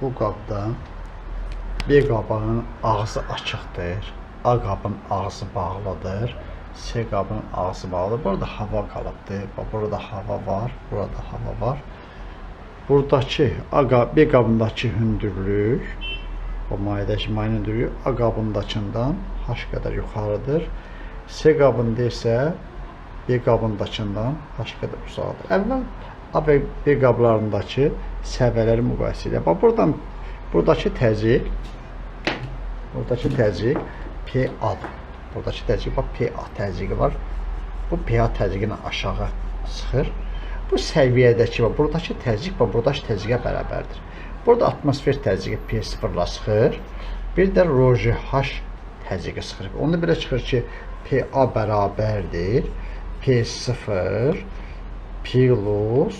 Bu qabda bir qabın ağzı açıqdır, A qabın ağzı bağlıdır, C qabın ağzı bağlıdır. Burada hava qalıbdır. Burada hava var, burada hava var. Buradakı bir qabındakı hündürlük, o mayədəki mayın hündürlüyü A qabındakından H qədər yuxarıdır. C qabında isə B qabındakından H qədər uzaqdır. Əvvəl A və B qablarındakı səviyyələri müqayisə edək. Bax, buradakı təzyiq PA-dır. Buradakı təzyiq, bax, PA təzyiqi var. Bu PA təzyiqi ilə aşağı çıxır. Bu səviyyədəki, buradakı təzyiq, buradakı təzyiqə bərabərdir. Burada atmosfer təzyiqi P0 ilə çıxır. Bir də ρH təzyiqi çıxır. Onda belə çıxır ki, PA bərabərdir. P0 plus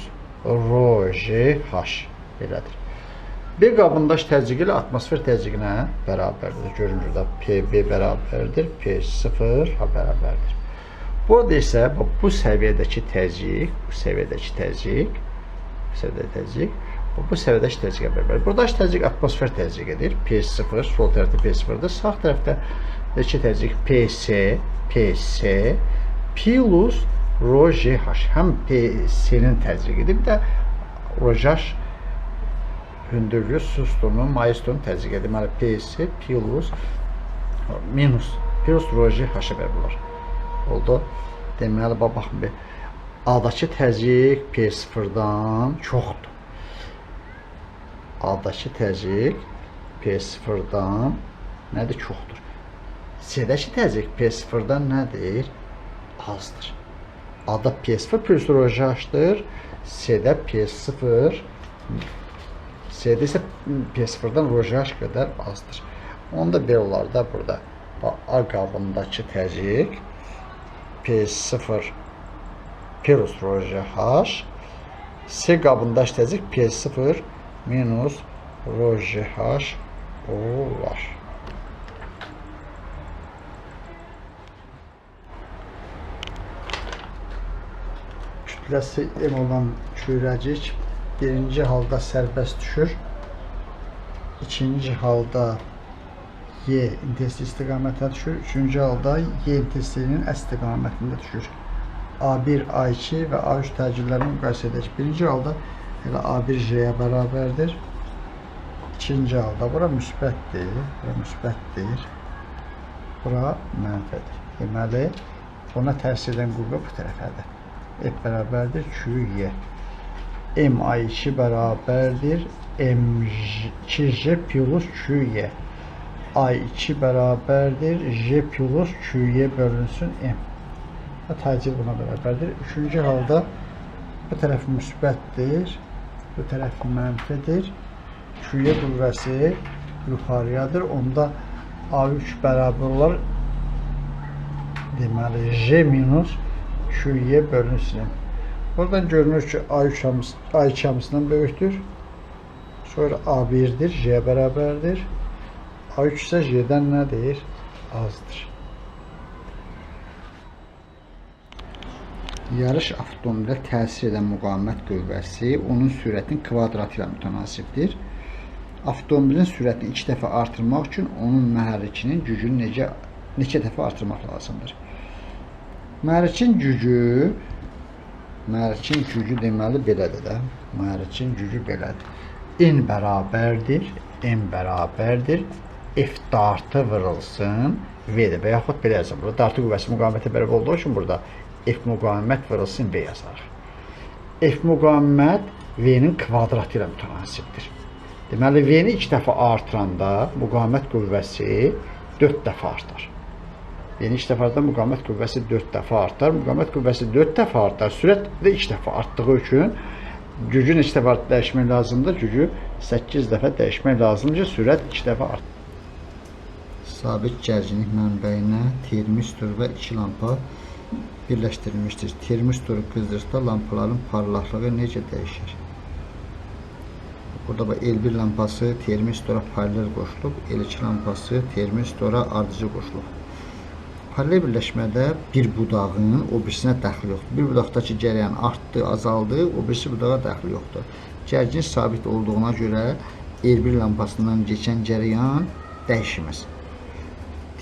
ρH belədir. B qabındakı təzyiq ilə atmosfer təzyiqinə bərabərdir. Görünür burada PB bərabərdir, P0 bərabərdir. Burada isə bu səviyyədəki təzyiq, bu səviyyədəki təzyiq bərabərdir. Buradakı təzyiq atmosfer təzyiqidir. P0, sol tərəfdə P0-dır. Sağ tərəfdə təzyiq PC plus ρH. Həm PC-nin təzyiqidir, bir də ρH hündürlüyü su sütununun, may sütununun təzyiqidir. Deməli, PC plus ρH bərabər oldu. Deməli, baxın, A-dakı təzyiq P0-dan çoxdur. A-dakı təzyiq P0-dan nədir? Çoxdur. C-dəki təzyiq P0-dan nədir? Azdır. A-da P0 plus ρH-dır. C-də P0 C-də isə P0-dan ρH qədər azdır. Onda belə olar da burada A qabındakı təzyiq P0 plus ρH, C qabındakı təzyiq P0 minus ρH olar. Kütləsi M olan kürəcik birinci halda sərbəst düşür. İkinci halda Y intensity istiqamətində düşür. Üçüncü halda Y intensityinin əks istiqamətində düşür. A1, A2 və A3 təcillərini müqayisə edək. Birinci halda elə A1 J'yə bərabərdir. İkinci halda bura müsbətdir. Bura mənfidir. Deməli, ona təsir edən qüvvə bu tərəfədir. F bərabərdir QY. MA2 bərabərdir M2J plus QY. A2 bərabərdir J plus QY bölünsün M. Təcil buna bərabərdir. Üçüncü halda bu tərəf müsbətdir, bu tərəf mənfidir. QY qüvvəsi yuxarıyadır. Onda A3 bərabər olar. Deməli, J minus QY bölünsün. Buradan görünür ki, A2 hamısından böyükdür. Sonra A1'dir, J bərabərdir. A3 isə J'dən nədir? Azdır. Yarış avtomobilə təsir edən müqavimət qüvvəsi onun sürətinin kvadratı ilə mütənasibdir. Avtomobilin sürətini 2 dəfə artırmaq üçün onun mühərrikinin gücünü neçə dəfə artırmaq lazımdır? Mühərrikin gücü deməli belədir də. Mühərrikin gücü belədir. N bərabərdir. F dartı vurulsun V-də və yaxud belə yazılır. Burada dartı qüvvəsi müqavimətə bərabər olduğu üçün burada F müqavimət vurulsun V yazarıq. F müqavimət V-nin kvadratı ilə mütənasibdir. Deməli, V-ni 2 dəfə artıranda müqavimət qüvvəsi 4 dəfə artar. V-ni 2 dəfə artanda müqavimət qüvvəsi 4 dəfə artar. Müqavimət qüvvəsi 4 dəfə artar. Sürət də 2 dəfə artdığı üçün gücü neçə dəfə dəyişmək lazımdır? Gücü 8 dəfə dəyişmək lazımdır. Sürət 2 dəfə artar. Sabit gərginlik mənbəyinə termistor və 2 lampa birləşdirilmişdir. Termistoru qızdırıqda lampaların parlaqlığı necə dəyişir? Burada L1 lampası termistora paralel qoşulub, L2 lampası termistora ardıcı qoşulub. Paralel birləşmədə bir budağın o birisinə dəxli yoxdur. Bir budaqdakı cərəyan artdı, azaldı, o birisi budağa dəxli yoxdur. Gərginlik sabit olduğuna görə L1 lampasından geçən cərəyan dəyişməz.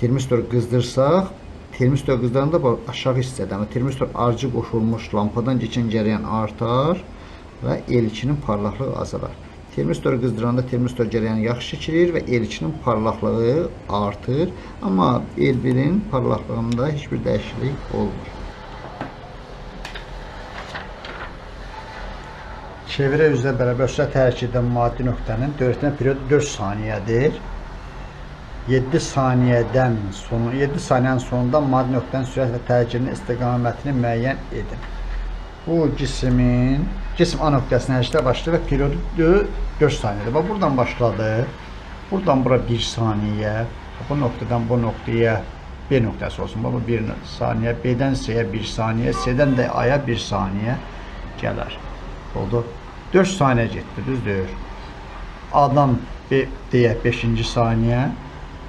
Termistor qızdırsaq, termistor qızdıranda aşağı hissədə, amma termistor arcı qoşulmuş lampadan keçən cərəyan artar və L2-nin parlaqlığı azalar. Termistor qızdıranda termistor cərəyanı yaxşı keçirir və L2-nin parlaqlığı artır, amma L1-in parlaqlığında heç bir dəyişiklik olmur. Çevirə üzrə bərabər sürət hərəkət edən maddi nöqtənin dövrətmə periodu 4 saniyədir. 7 saniyənin sonunda maddi nöqtənin sürət və təcrübənin istiqamətini müəyyən edin. Bu cism A nöqtəsinin hərəkətə başlayır və periodu 4 saniyədir. Bax, buradan başladı. Buradan bura 1 saniyə. Bu nöqtədən bu nöqtəyə B nöqtəsi olsun. Bu 1 saniyə. B-dən C-yə 1 saniyə. C-dən də A-ya 1 saniyə gələr. Oldu. 4 saniyə getdi, düzdür. A-dan D-yə 5-ci saniyə,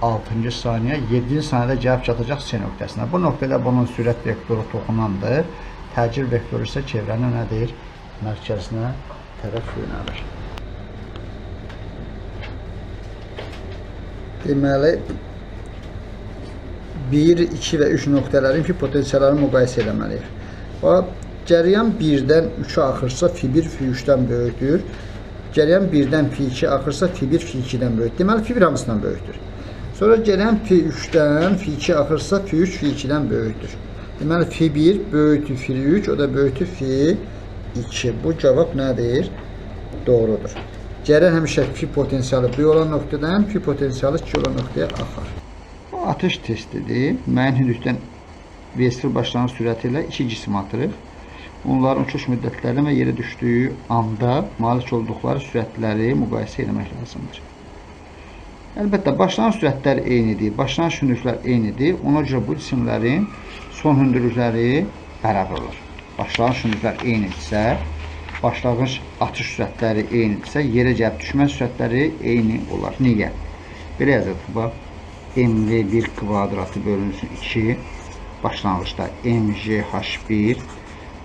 6-cı saniyə, 7-ci saniyədə gəlib çatacaq C nöqtəsinə. Bu nöqtədə bunun sürət vektoru toxunandır. Təcil vektoru isə çevrənin nədir? Mərkəzinə tərəf yönəlir. Deməli, 1, 2 və 3 nöqtələrin potensiallarını müqayisə eləməliyik. Cərəyan 1-dən 3-ə axırsa, F1 F3-dən böyükdür. Cərəyan 1-dən F2 axırsa, F1 F2-dən böyükdür. Deməli, F1 hamısından böyükdür. Sonra cərəyan F3-dən F2 axırsa, F3 F2-dən böyükdür. Deməli, F1 böyükdür F3, o da böyükdür F2. Bu cavab nədir? Doğrudur. Cərəyan həmişə F potensialı bir olan nöqtədən F potensialı 2 olan nöqtəyə axar. Bu atış testidir. Müəyyən hündürlükdən V0 başlanğıc sürəti ilə 2 cisim atırıq. Onların uçuş müddətləri və yerə düşdüyü anda malik olduqları sürətləri müqayisə etmək lazımdır. Əlbəttə, başlanğıc sürətləri eynidir, başlanğıc hündürlüklər eynidir. Ona görə bu cisimlərin son hündürlükləri bərabər olur. Başlanğıc hündürlüklər eynidirsə, başlanğıc atış sürətləri eynidirsə, yerə gəlib düşmə sürətləri eyni olar. Niyə? Belə yazılır. Bax, mv1 kvadratı bölünsün 2, başlanğıcda mgh1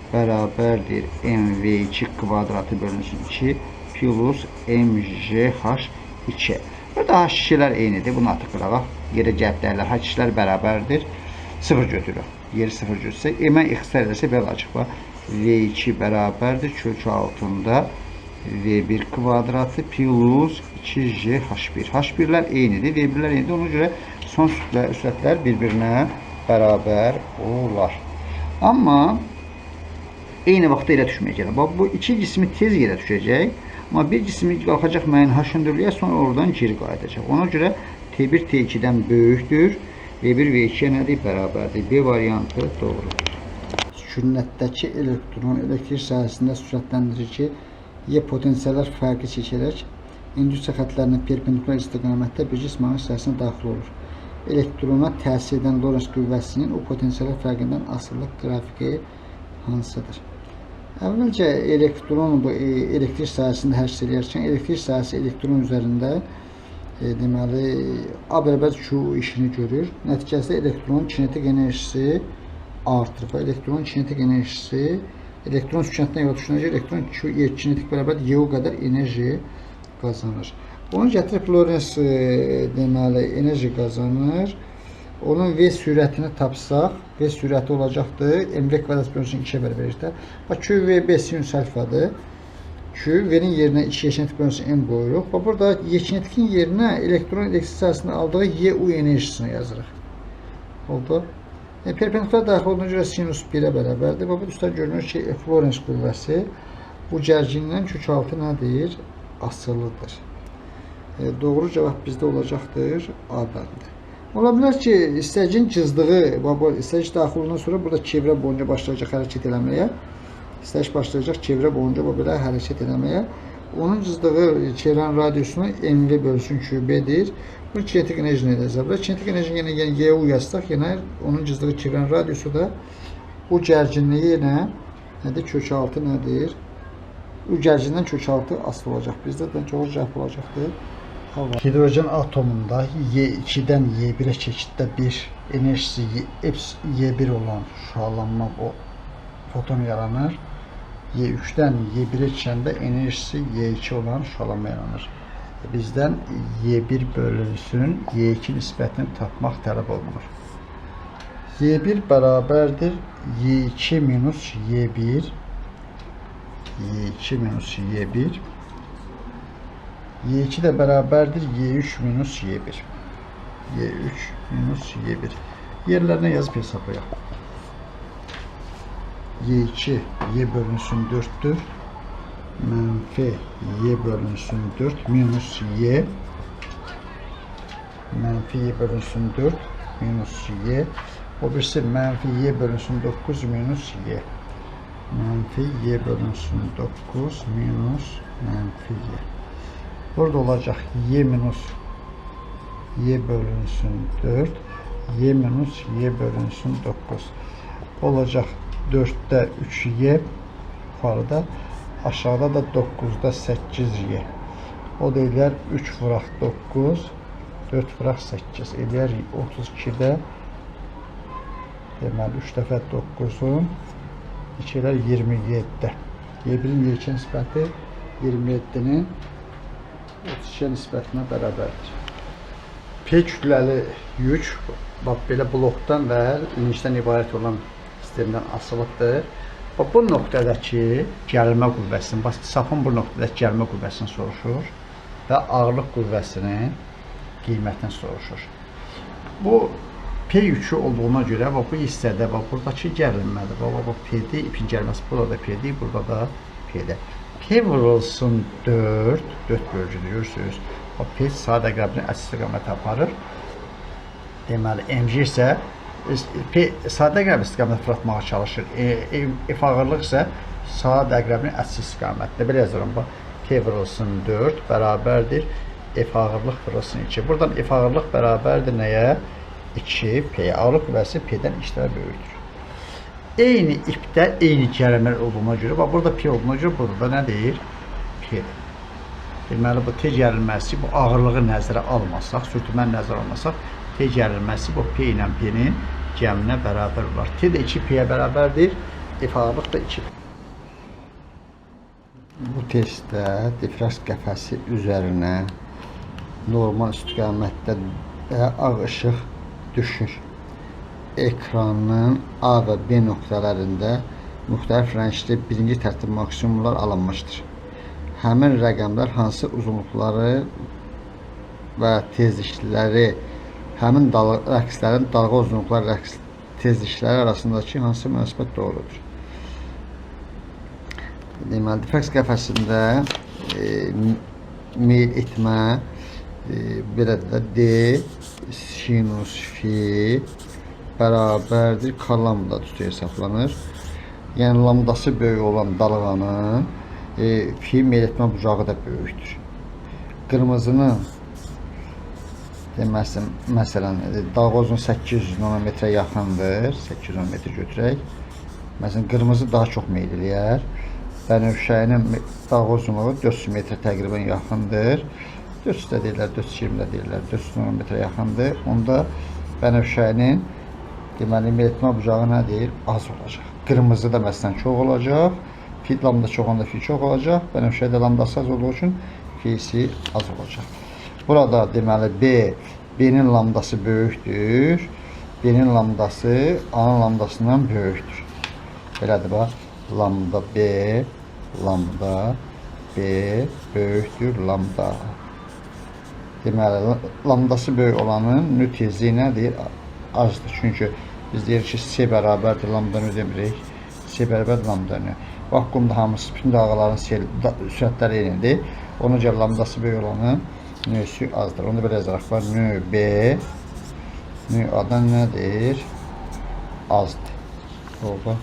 bərabərdir mv2 kvadratı bölünsün 2 plus mgh2. Burada h2-lər eynidir. Bunu artıq qıraq. Yerə gəlib dəyərlər h2-lər bərabərdir. 0 götürürük. Yeri 0 götürsə, mən ixtisar edəsə belə açıq. V2 bərabərdir kök altında V1 kvadratı plus 2gh1. H1-lər eynidir, V1-lər eynidir. Ona görə son sürətlər bir-birinə bərabər olar. Amma eyni vaxtda yerə düşməyəcək. Bu iki cismi tez yerə düşəcək. Amma bir cismi qalxacaq müəyyən h hündürlüyə, sonra oradan geri qayıdacaq. Ona görə T1 T2-dən böyükdür. V1 V2-yə nədir? Bərabərdir. B variantı doğrudur. Sünnətdəki elektron elektrik sahəsində sürətləndirici Y potensiallar fərqi çəkərək indüksiya xətlərinin perpendikular istiqamətdə bir cismanın sahəsinə daxil olur. Elektrona təsir edən Lorentz qüvvəsinin o potensiallar fərqindən asılılıq qrafiki hansıdır? Əvvəlcə elektron bu elektrik sahəsində hərəkət edərkən elektrik sahəsi elektron üzərində deməli A bərabər Q işini görür. Nəticəsində elektronun kinetik enerjisi artır. Elektronun kinetik enerjisi elektron sükənindən yola düşünəcək elektron kinetik bərabər Y qədər enerji qazanır. Onu gətirib Lorentz deməli enerji qazanır. Onun V sürətini tapsaq, V sürəti olacaqdır. MV kvadrat bölünsün 2-yə bərabərdir. Bax, QVB sinüs alfadır. Q, V-nin yerinə 2 kinetik bölünsün M qoyuruq. Bax, burada Y kinetikin yerinə elektron elektrik sahəsində aldığı YU enerjisini yazırıq. Oldu. Perpendikular daxil olduğuna görə sinüs 1-ə bərabərdir. Bax, bu üstdən görünür ki, Lorentz qüvvəsi bu gərgindən kök altı nədir? Asılıdır. Doğru cavab bizdə olacaqdır A bəndi. Ola bilər ki, istəcin cızdığı, istəciş daxilindən sonra burada çevrə boyunca başlayacaq hərəkət eləməyə. İstəciş başlayacaq çevrə boyunca belə hərəkət eləməyə. Onun cızdığı çevrənin radiusunu MV bölünsün QB-dir. Bu kinetik enerji nə edəcək? Kinetik enerji yenə YU yazsaq, yenə onun cızdığı çevrənin radiusu da bu gərginliyi yenə nədir? Kök altı nədir? Bu gərgindən kök altı asılı olacaq. Bizdə də doğru cavab olacaqdır. Hidrojen atomunda Y2-dən Y1-ə keçiddə bir enerjisi Y1 olan şüalanma foton yaranır. Y3-dən Y1-ə keçəndə enerjisi Y2 olan şüalanma yaranır. bizdən Y1 bölünsün Y2 nisbətini tapmaq tələb olunur. Y1 bərabərdir Y2 minus Y1. Y2 minus Y1. Y2 də bərabərdir Y3 minus Y1. Y3 minus Y1. Yerlərinə yazıb hesablayaq. Y2 Y bölünsün 4'tür. Mənfi Y bölünsün 4 minus Y. Mənfi Y bölünsün 4 minus Y. O birisi mənfi Y bölünsün 9 minus Y. Mənfi Y bölünsün 9 minus mənfi Y. Burada olacaq Y minus Y bölünsün 4. Y minus Y bölünsün 9. Olacaq 4'də 3Y. Yukarıda. Aşağıda da 9'da 8Y. O da eləyər 3 vuraq 9. 4 vuraq 8. Eləyər 32'də. Deməli 3 dəfə 9'un 2 eləyər 27'də. Y1'in Y2 nisbəti 27'nin 32 nisbətinə bərabərdir. P kütləli yük belə blokdan və inicdən ibarət olan sistemdən asılıqdır. Bu nöqtədəki gəlmə qüvvəsinin, safın bu nöqtədəki gəlmə qüvvəsini soruşur və ağırlıq qüvvəsinin qiymətini soruşur. Bu P yükü olduğuna görə bu hissədə buradakı gərilmədir. Bu P'dir, ipin gəlməsi burada da P'dir, burada da P'dir. P vurulsun 4 bölgü deyirsiniz. O P sadə qəbrini əks istiqamətə aparır. Deməli, mg isə P sadə qəbr istiqamətə fırlatmağa çalışır. F ağırlıq isə sadə qəbrin əks istiqamətində. Belə yazıram. P vurulsun 4 bərabərdir. F ağırlıq vurulsun 2. Buradan F ağırlıq bərabərdir nəyə? 2 P. Ağırlıq qüvvəsi P'dən 2 dəfə böyükdür. Eyni ipdə eyni gəlmələr olduğuna görə, burada P olduğuna görə burada nə deyir? P'dir. Deməli, bu T gərilməsi, bu ağırlığı nəzərə almasaq, sürtünməni nəzərə almasaq, T gərilməsi bu P ilə P'nin gəminə bərabər olar. T də 2 P'yə bərabərdir, F ağırlıq da 2. Bu testdə difraks qəfəsi üzərinə normal istiqamətdə ağ işıq düşür. Ekranın A və B nöqtələrində müxtəlif rəngli birinci tərtib maksimumlar alınmışdır. Həmin rəqəmlər hansı uzunluqları və tezlikləri, həmin rəqslərin dalğa uzunluqları rəqs tezlikləri arasındakı hansı münasibət doğrudur? Deməli, difraks qəfəsində meyl etmə belə də D sinus fi bərabərdir K lambda tutu hesablanır. Yəni lambdası böyük olan dalğanın fi meyl etmə bucağı da böyükdür. Qırmızının məsələn dalğa uzunluğu 800 nanometrə yaxındır. 810 metr götürək. Məsələn qırmızı daha çox meyl eləyər. Bənövşəyinin dalğa uzunluğu 400 metr təqribən yaxındır. 400 də deyirlər, 420 də deyirlər, 400 nanometrə yaxındır. Onda bənövşəyinin deməli meyl etmə bucağı nədir? Az olacaq. Qırmızı da məsələn çox olacaq. Fi lambda çox olanda fi çox olacaq. Bənövşədə lambdası az olduğu üçün fi'si az olacaq. Burada deməli B'nin lambdası böyükdür. B'nin lambdası A'nın lambdasından böyükdür. Belədir bax. Lambda B böyükdür lambda. Deməli, lambdası böyük olanın növ tezliyi nədir? Azdır. Çünki biz deyirik ki, S bərabərdir lambda növ demirik. S bərabərdir lambda növ. Vakuumda hamısı, bütün dalğaların sürətləri eynidir. Ona görə lambdası böyük olanın növsü azdır. Onu belə yazaraq var. Növ B, növ A-dan nədir? Azdır. Oldu.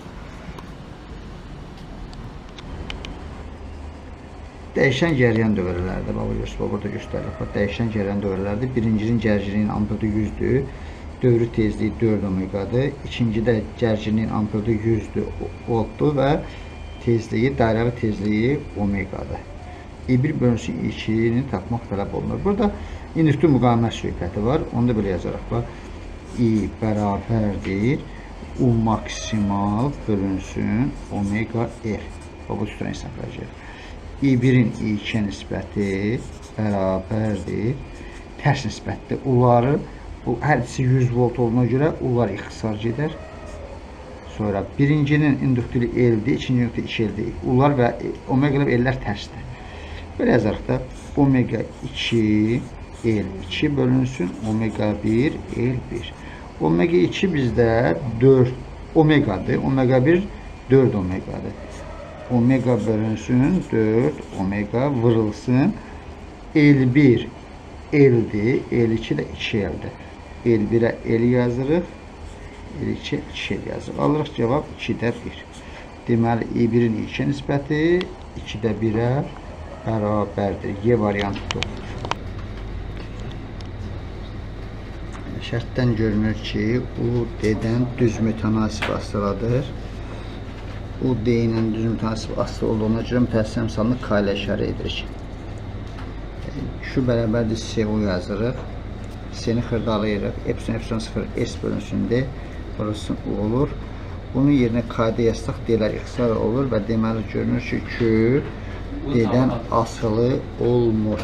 Dəyişən cəryan dövrələrdə, burada göstərilir. Dəyişən cəryan dövrələrdə birincinin gərginliyin amplitudu 100-dür, dövrü tezliyi 4 omeqadır. İkincidə gərginliyin amplitudu 100-dür, voltdur və tezliyi, dairəvi tezliyi omeqadır. E1 bölünsün E2-ni tapmaq tələb olunur. Burada induktiv müqavimət söhbəti var. Onu da belə yazaraq var. E bərabərdir U maksimal bölünsün omega R. Bu tutan hesablayacaq. E1'in E2 nisbəti bərabərdir. Tərs nisbətdir. Uları bu hər ikisi 100 volt olduğuna görə ular ixtisar gedər. Sonra birincinin induktivi L-dir, ikinci induktivi 2L-dir. Ular və omega L-lər tərsdir. Belə yazarıq da omega 2 L2 bölünsün omega 1 L1. Omega 2 bizdə 4 omegadır. Omega 1 4 omegadır. Omega bölünsün 4 omega vurulsun. L1 L'dir. L2 də 2L'dir. L1'ə L yazırıq. L2 2L yazırıq. Alırıq cavab 2-də 1. Deməli E1-in 2 nisbəti 2-də 1-ə bərabərdir. Y variantı olur. Şərtdən görünür ki, U D-dən düz mütənasib astıladır. U D-nin düz mütənasib astılı olduğuna görə mütəssil əmsalını K ilə işarə edirik. Şu bərabərdir C-U yazırıq. C-ni xırdalayırıq. Epsilon 0 S bölünsündə burası U olur. Bunun yerinə K-da yazsaq D-lər ixtisar olur və deməli görünür ki, Q D-dən asılı olmur.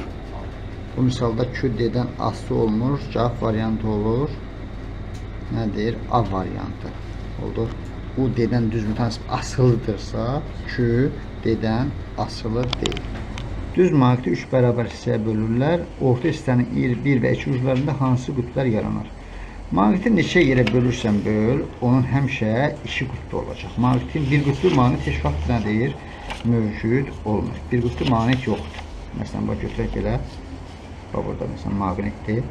Bu misalda Q D-dən asılı olmur. Cavab variantı olur. Nədir? A variantı oldu. U D-dən düz mütənasib asılıdırsa Q D-dən asılı deyil. Düz magneti 3 bərabər hissəyə bölürlər. Orta hissənin 1 və 2 uclarında hansı qütblər yaranır? Magneti neçə yerə bölürsən böl, onun həmişə 2 qütbü olacaq. Magnetin bir qütbü magnet heç vaxt nədir? Mövcud olmur. Bir qütbü magnet yoxdur. Məsələn, bax götürək belə. Bax burada məsələn magnetdir.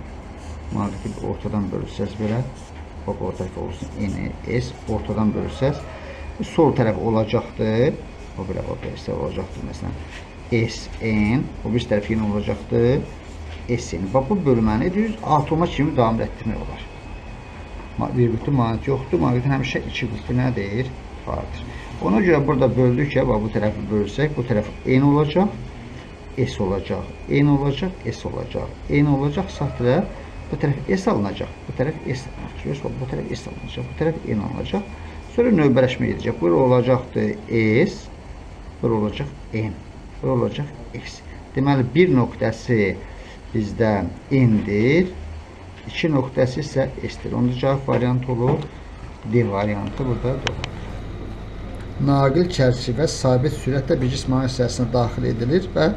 Magneti ortadan bölürsəz belə. Bax ortadakı olsun N, S. Ortadan bölürsəz sol tərəf olacaqdır. O belə olacaqdır məsələn. S, N. O bir tərəf yenə olacaqdır. S, N. Bax bu bölməni düz atoma kimi davam etdirmək olar. Bir qütbü magnet yoxdur. Magnetin həmişə 2 qütbü nədir? Vardır. Ona görə burada böldük ya, bu tərəfi bölsək, bu tərəf N olacaq, S olacaq, N olacaq, S olacaq, N olacaq, sağ tərəf, bu tərəf S alınacaq, bu tərəf S alınacaq, bu tərəf S alınacaq, bu tərəf N alınacaq. Sonra növbələşmə edəcək. Bura olacaqdır S, bura olacaq N, bura olacaq S. Deməli, bir nöqtəsi bizdə N'dir, 2 nöqtəsi isə S-dir. Onda cavab variantı olur, D variantı burada doğru. Naqil çərçivə sabit sürətlə bir cismaniyyət hissəsinə daxil edilir və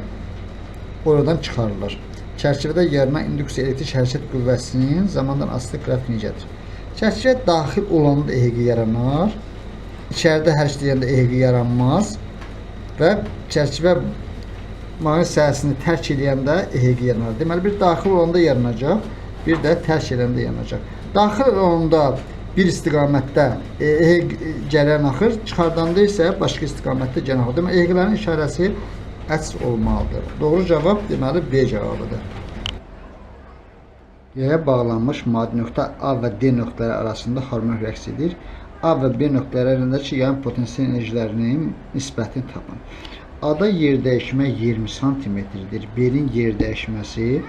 oradan çıxarılır. Çərçivədə yaranan induksiya elektrik hərəkət qüvvəsinin zamandan asılı qrafiki necədir? Çərçivə daxil olanda EHG yaranar, içəridə hərəkət edəndə EHG yaranmaz və çərçivə maqnit sahəsini tərk edəndə EHG yaranar. Deməli, bir daxil olanda yaranacaq, bir də tərk edəndə yaranacaq. Daxil olanda bir istiqamətdə EHG cərəyan axır, çıxardanda isə başqa istiqamətdə cərəyan axır. Deməli, EHG-lərin işarəsi əks olmalıdır. Doğru cavab deməli B cavabıdır. Yaya bağlanmış maddi nöqtə A və D nöqtələri arasında harmonik rəqs edir. A və B nöqtələri arasındakı yayın potensial enerjilərinin nisbətini tapın. A-da yer dəyişmə 20 cm-dir. B-nin yer dəyişməsi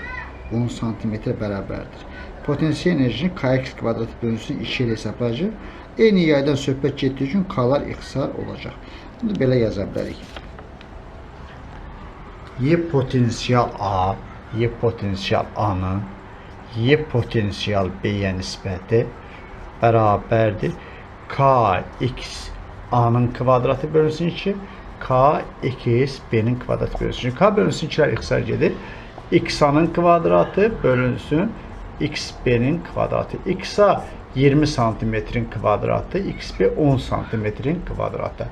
10 cm bərabərdir. Potensial enerjinin kx kvadratı bölünsün 2 ilə hesablayacaq. Eyni yaydan söhbət getdiyi üçün k-lar ixtisar olacaq. Bunu belə yaza bilərik. Y potensial A, Y potensial A-nın Y potensial B-yə nisbəti bərabərdir. Kx A-nın kvadratı bölünsün 2, Kx B-nin kvadratı bölünsün 2. K bölünsün 2-lər ixtisar gedir. X A-nın kvadratı bölünsün XB-nin kvadratı. X-A 20 santimetrin kvadratı, XB 10 santimetrin kvadratı.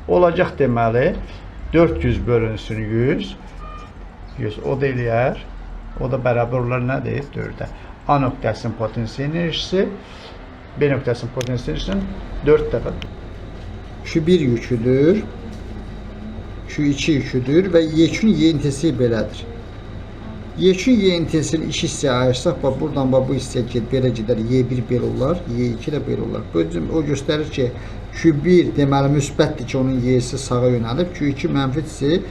Olacaq deməli 400 bölünsün 100. 100 o da eləyər. O da bərabər olar nədir? 4-də. A nöqtəsinin potensial enerjisi B nöqtəsinin potensial enerjisinin 4 dəfə. Q1 yüküdür. Q2 yüküdür və yekün Y intensisi belədir. Yekün Y intensisini 2 hissəyə ayırsaq, buradan bu hissəyə gedib belə gedər, Y1 belə olar, Y2 də belə olar. O göstərir ki, Q1 deməli müsbətdir ki, onun Y-si sağa yönəlib, Q2 mənfidirsə,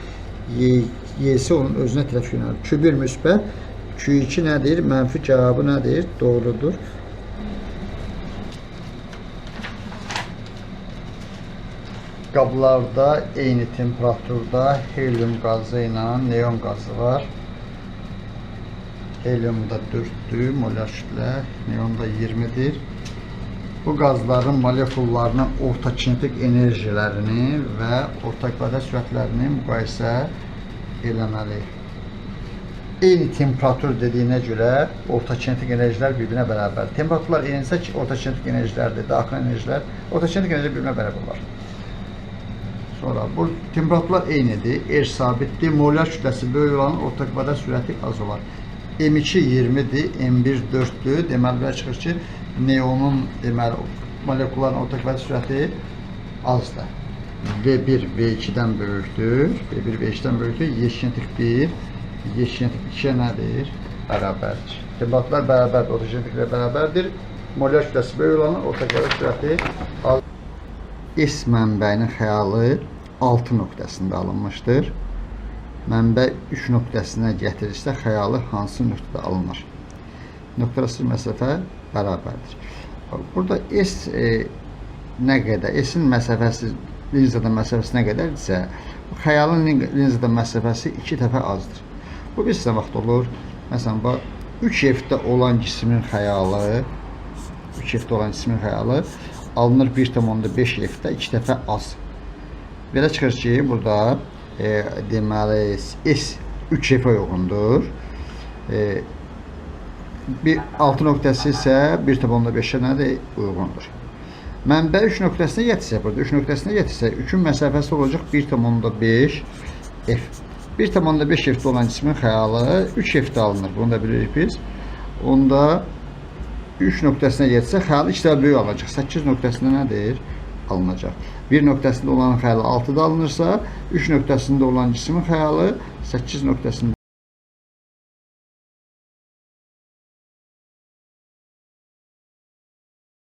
Y-si onun özünə tərəf yönəlib. Q1 müsbət, Q2 nədir? Mənfi cavabı nədir? Doğrudur. Qablarda eyni temperaturda helium qazı ilə neon qazı var. Helyumda 4'dür, molar kütlə, neonda 20'dir. Bu qazların molekullarının orta kinetik enerjilərini və orta kvadrat sürətlərini müqayisə eləməli. Eyni temperatur dediyinə görə orta kinetik enerjilər bir-birinə bərabər. Temperaturlar eynisə ki, orta kinetik enerjilərdir, daxil enerjilər, orta kinetik enerjilər bir-birinə bərabər olar. Sonra bu temperaturlar eynidir, R sabitdir, molar kütləsi böyük olan orta kvadrat sürəti az olar. M2 20'dir, M1 4'dür. Deməli, belə çıxır ki, neonun deməli, molekulların orta kvadrat sürəti azdır. V1 V2'dən böyükdür, V1 V2'dən böyükdür, Y kinetik 1, Y kinetik 2'ye nədir? Bərabərdir. Temperaturlar bərabərdir, orta kinetiklə bərabərdir. Molar kütləsi böyük olanın orta kvadrat sürəti az. S mənbəyinin xəyalı 6 nöqtəsində alınmışdır. Mənbə 3 nöqtəsinə gətirirsə, xəyalı hansı nöqtədə alınır? Nöqtəsi məsafə bərabərdir. Burada S nə qədər? S-in məsafəsi linzadan məsafəsi nə qədərdirsə, xəyalın linzadan məsafəsi 2 dəfə azdır. Bu bir sizə vaxt olur. Məsələn, 3F-də olan cismin xəyalı, 3F-də olan cismin xəyalı alınır 1,5F-də 2 dəfə az. Belə çıxır ki, burada deməli S 3F-ə uyğundur. 6 nöqtəsi isə 1,5-ə nədir? Uyğundur. Mənbə 3 nöqtəsinə yetirsə, burada 3 nöqtəsinə yetirsə, 3-ün məsafəsi olacaq 1,5F. 1,5 F-də olan cismin xəyalı 3 F-də alınır. Bunu da bilirik biz. Onda 3 nöqtəsinə yetirsə, xəyalı 2 dəfə böyük alacaq. 8 nöqtəsində nədir? Alınacaq. 1 nöqtəsində olan xəyalı 6-da alınırsa, 3 nöqtəsində olan cismin xəyalı 8 nöqtəsində